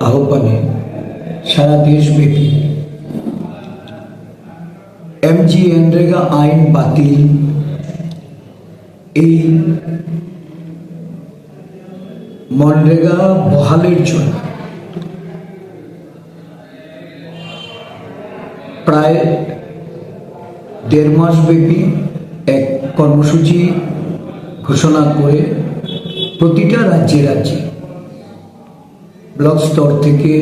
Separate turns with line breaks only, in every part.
আহ্বানে সারা দেশব্যাপী এমজিএনরেগা আইন বাতিল, এই মনরেগা বহালের জন্য প্রায় 1.5 মাস ব্যাপী এক কর্মসূচি ঘোষণা করে প্রতিটা রাজ্যে রাজ্যে ব্লক স্তর থেকে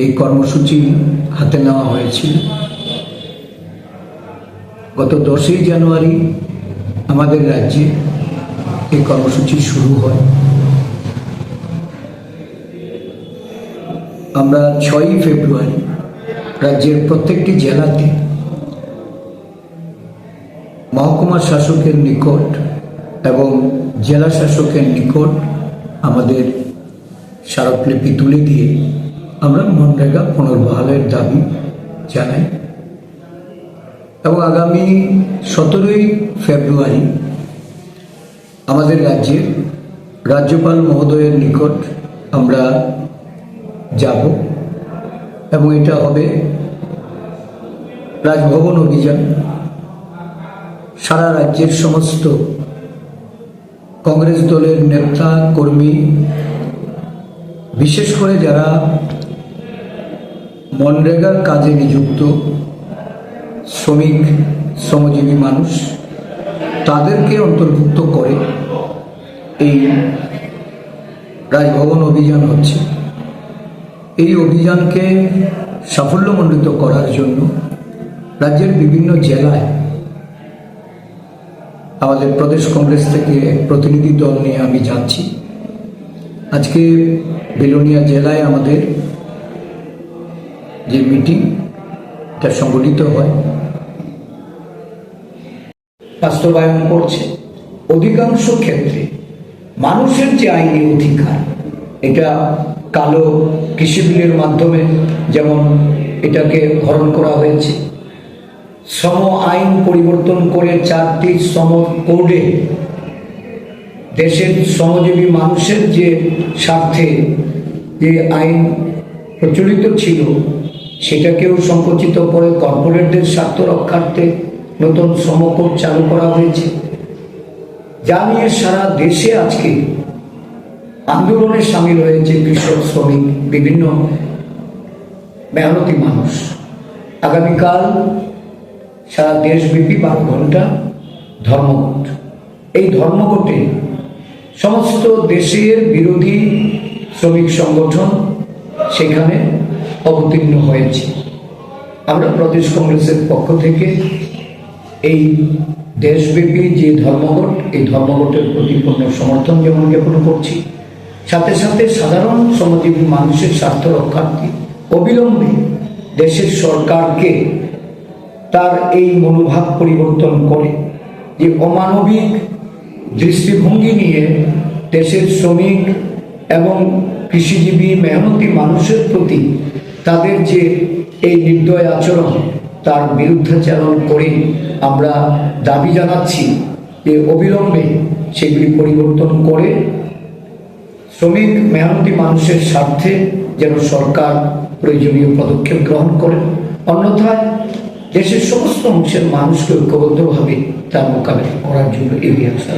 এই কর্মসূচি হাতে নেওয়া হয়েছিল। গত 10ই জানুয়ারি আমাদের রাজ্যে এই কর্মসূচি শুরু হয়। আমরা 6ই ফেব্রুয়ারি রাজ্যের প্রত্যেকটি জেলাতে মহকুমা শাসকের নিকট এবং জেলা শাসকের নিকট আমাদের স্মারকলিপি তুলে দিয়ে আমরা মনরেগা পুনর্বহালের দাবি জানাই এবং আগামী 17ই ফেব্রুয়ারি আমাদের রাজ্যের রাজ্যপাল মহোদয়ের নিকট আমরা যাব এবং এটা হবে রাজভবন অভিযান। সারা রাজ্যের সমস্ত কংগ্রেস দলের নেতা কর্মী, বিশেষ করে যারা মনরেগার কাজে নিযুক্ত শ্রমিক শ্রমজীবী মানুষ, তাদেরকে অন্তর্ভুক্ত করে এই রাজভবন অভিযান হচ্ছে। এই অভিযানকে সাফল্যমণ্ডিত করার জন্য রাজ্যের বিভিন্ন জেলায় আমাদের প্রদেশ কংগ্রেস থেকে এক প্রতিনিধি দল নিয়ে আমি যাচ্ছি। আজকে বেলোনিয়া জেলায় আমাদের যে মিটিংটা সংগঠিত হয়, বাস্তবায়ন করছে। অধিকাংশ ক্ষেত্রে মানুষের যে আইনি অধিকার, এটা কালো কৃষি বিলের মাধ্যমে যেমন এটাকে হরণ করা হয়েছে, শ্রম আইন পরিবর্তন করে 4টি শ্রম কোডে দেশের শ্রমজীবী মানুষের যে স্বার্থে যে আইন প্রচলিত ছিল সেটাকেও সংকুচিত করে কর্পোরেটদের স্বার্থ রক্ষার্থে নতুন শ্রম কোড চালু করা হয়েছে, যা নিয়ে সারা দেশে আজকে আন্দোলনে সামিল হয়েছে কৃষক, শ্রমিক, বিভিন্ন মেহনতি মানুষ। আগামীকাল সারা দেশব্যাপী 12 ঘন্টা ধর্মঘট। এই ধর্মঘটে সমস্ত দেশের বিরোধী শ্রমিক সংগঠন সেখানে অবতীর্ণ হয়েছে। আমরা প্রদেশ কংগ্রেসের পক্ষ থেকে এই দেশব্যাপী যে ধর্মঘট, এই ধর্মঘটের প্রতি পূর্ণ সমর্থন যেমন জ্ঞাপন করছি, সাথে সাথে সাধারণ শ্রমজীবী মানুষের স্বার্থ রক্ষার্থে অবিলম্বে দেশের সরকারকে তার এই মনোভাব পরিবর্তন করে যে অমানবিক দৃষ্টিভঙ্গি নিয়ে দেশের শ্রমিক এবং কৃষিজীবী মেহনতি মানুষের প্রতি তাদের যে এই নির্দয় আচরণ, তার বিরুদ্ধাচরণ করে আমরা দাবি জানাচ্ছি যে অবিলম্বে সেগুলি পরিবর্তন করে শ্রমিক মেহনতি মানুষের স্বার্থে যেন সরকার প্রয়োজনীয় পদক্ষেপ গ্রহণ করে। অন্যথায় দেশের সমস্ত অংশের মানুষকে ঐক্যবদ্ধভাবে তার মোকাবেলা করার জন্য এগিয়ে আসা।